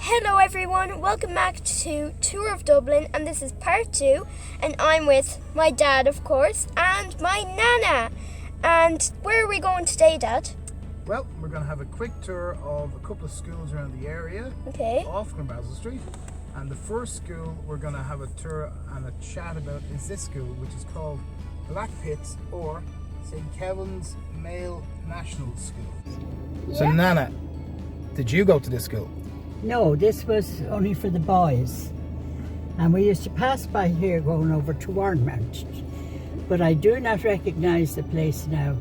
Hello everyone, welcome back to Tour of Dublin, and this is part 2, and I'm with my dad, of course, and my nana. And where are we going today, Dad? Well, we're going to have a quick tour of a couple of schools around the area, Okay. off Glenbasil Street. And the first school we're going to have a tour and a chat about is this school, which is called Black Pits or St. Kevin's Male National School. So, Nana, did you go to this school? No, this was only for the boys. And we used to pass by here going over to Warrenmount. But I do not recognise the place now.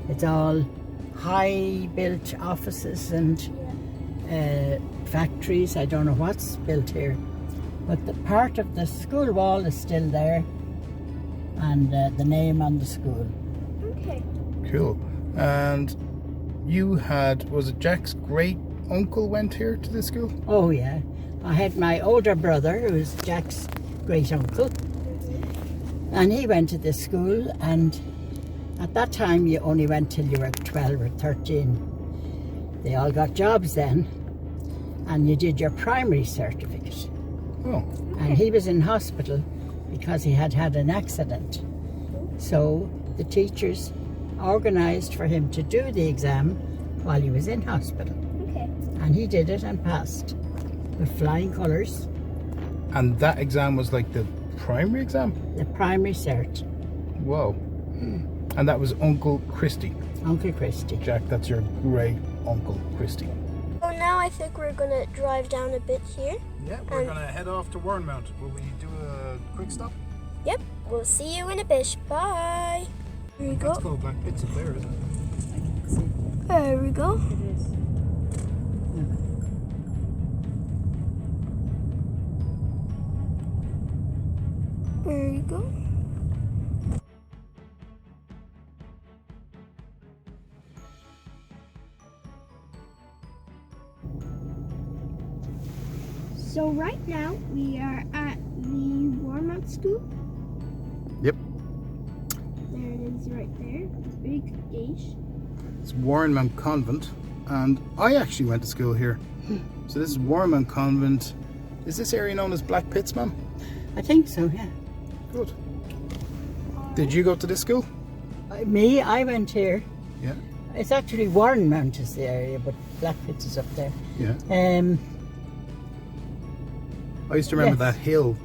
It's all high-built offices and factories. I don't know what's built here. But the part of the school wall is still there. And the name on the school. Okay. Cool. And you had, was it Jack's great uncle went here to this school? Oh yeah, I had my older brother who was Jack's great uncle, and he went to this school, and at that time you only went till you were 12 or 13. They all got jobs then, and you did your primary certificate. Oh. And he was in hospital because he had had an accident, so the teachers organised for him to do the exam while he was in hospital. And he did it and passed with flying colours. And that exam was like the primary exam? The primary cert. Whoa. And that was Uncle Christy. Uncle Christy. Jack, that's your great Uncle Christy. So now I think we're going to drive down a bit here. Yeah, we're going to head off to Warrenmount. Will we do a quick stop? Yep, we'll see you in a bit. Bye. Here we go. That's called Black Pits up there, isn't it? There we go. It is. There you go. So right now we are at the Warrenmount School. Yep. There it is right there, the big gate. It's Warrenmount Convent, and I actually went to school here. So this is Warrenmount Convent. Is this area known as Black Pits, ma'am? I think so, yeah. Good. Did you go to this school? Me, I went here. Yeah. It's actually Warrenmount is the area, but Black Pits is up there. Yeah. I used to remember yes. that hill.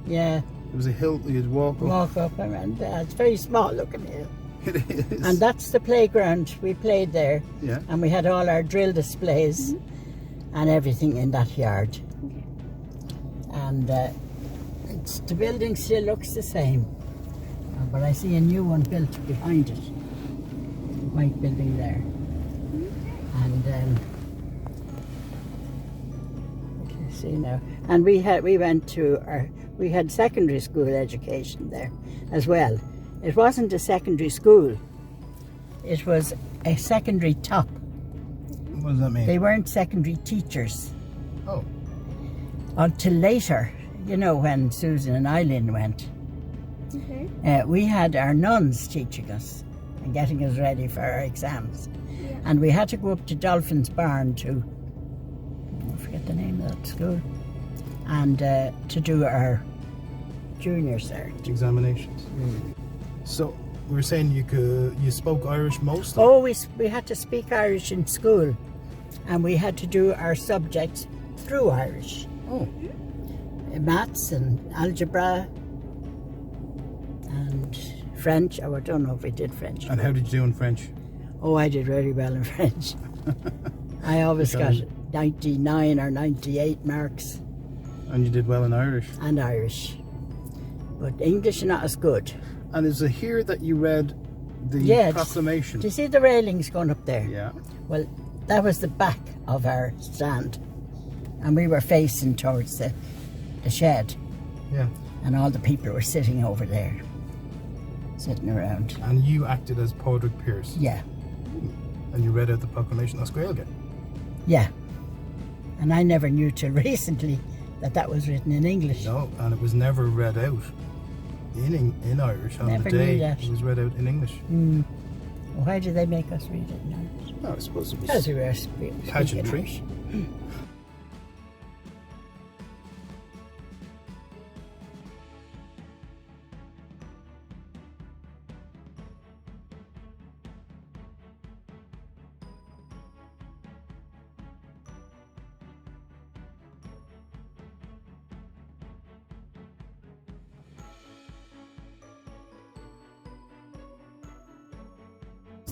Yeah. There was a hill you'd walk up. Walk up around there. It's a very small looking hill. It is. And that's the playground. We played there. Yeah. And we had all our drill displays and everything in that yard. And the building still looks the same. But I see a new one built behind it. White building there. And you see now. And we had secondary school education there as well. It wasn't a secondary school. It was a secondary top. What does that mean? They weren't secondary teachers. Oh. Until later, you know, when Susan and Eileen went. Okay. We had our nuns teaching us and getting us ready for our exams. Yeah. And we had to go up to Dolphin's Barn to, I forget the name of that school, and to do our junior cert. Examinations. So we were saying you spoke Irish most? Oh, we had to speak Irish in school, and we had to do our subjects through Irish. Oh. Maths and algebra and French. Oh, I don't know if we did French. And how did you do in French? Oh, I did very well in French. I always got 99 or 98 marks. And you did well in Irish? And Irish. But English not as good. And is it here that you read the proclamation? Do you see the railings going up there? Yeah. Well, that was the back of our stand. And we were facing towards the shed. Yeah. And all the people were sitting over there. Sitting around. And you acted as Padraig Pearse? Yeah. And you read out the proclamation. That's great, okay. Yeah. And I never knew till recently that was written in English. No, and it was never read out in Irish on Never the day. knew that. It was read out in English. Why did they make us read it in Irish? No, I suppose it was Because we were speaking pageantry. Irish.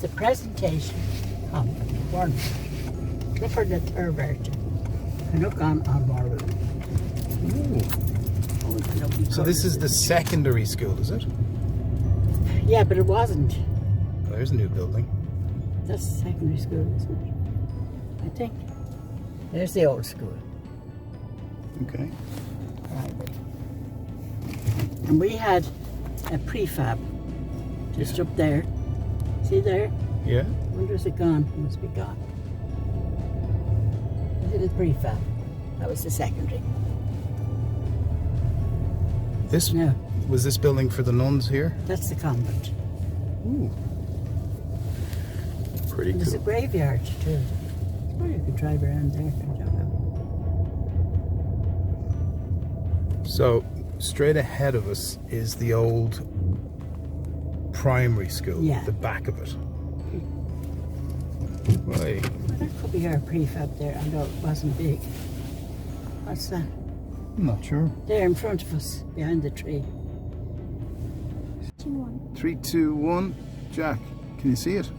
It's the presentation of one. Look for the third version. And look on our room. Oh, it's a lovely So this is the secondary school, is it? Yeah, but it wasn't. There's a new building. That's the secondary school, isn't it? I think. There's the old school. Okay. Primary. And we had a prefab just up there. See there? Yeah. I wonder is it gone? It must be gone. A little prefab. That was the secondary. This No, was this building for the nuns here? that's the convent. Ooh. Pretty There's a cool. graveyard too. Well, you could drive around there. I don't know. So straight ahead of us is the old primary school. Yeah. The back of it. Right. Well, that could be our prefab there, although it wasn't big. What's that? I'm not sure. There in front of us, behind the tree. 2-1. 3, 2, 1. Jack, can you see it?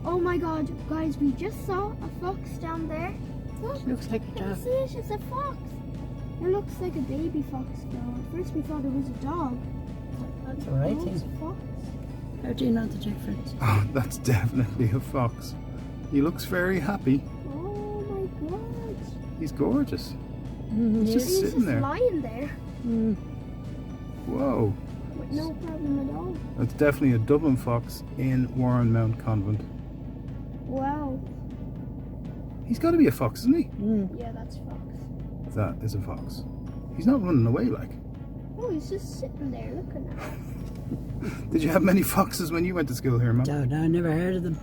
Oh my god, guys, we just saw a fox down there. Look, Looks like a can you dog. see it? It's a fox. It looks like a baby fox though. At first we thought it was a dog. That's all right. No, it's a fox. How do you know the difference? Oh, that's definitely a fox. He looks very happy. Oh my god. He's gorgeous. Mm, He's just He's sitting just there. lying there Whoa. with no problem at all. That's definitely a Dublin fox in Warren Mount Convent. Wow. He's got to be a fox, isn't he? Yeah, that's fox. That is a fox. He's not running away like. Oh, he's just sitting there looking at us. Did you have many foxes when you went to school here, man? No, I never heard of them.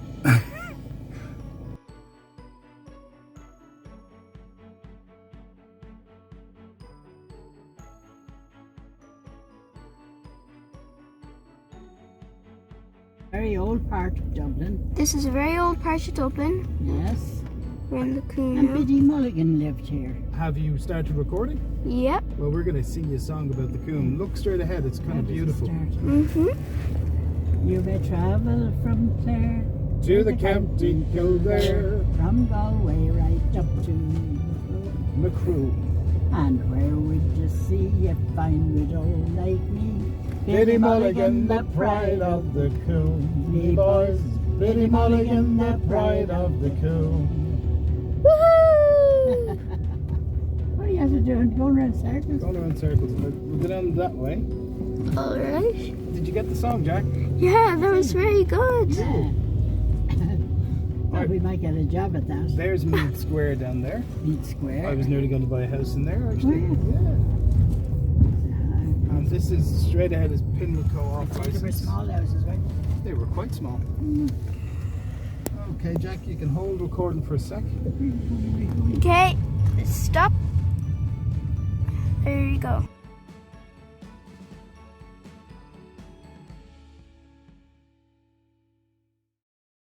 Very old part of Dublin. This is a very old part of Dublin. Yes. We're in the And Coon. Biddy Mulligan lived here. Have you started recording? Yep. Well, we're going to sing you a song about the coombe. Look straight ahead, it's kind How of does it beautiful. start? Mm-hmm. You may travel from Clare To the county Kildare, from Galway right up to Macrew. and where would you see a fine widow like me? Biddy Mulligan, the pride of the coombe. Me boys, Biddy Mulligan, the pride of the coombe. Woohoo! What do you have to do? Going around circles? Going around circles. We'll go down that way. Alright. Did you get the song, Jack? Yeah, that was very good. Yeah. Well, we might get a job at that. There's Meath Square down there. Meath Square. I was nearly going to buy a house in there, actually. Oh, Yeah. And this is straight ahead is Pimlico I off think they were license. small houses, right? They were quite small. Okay, Jack, you can hold recording for a sec. Okay, stop. There you go.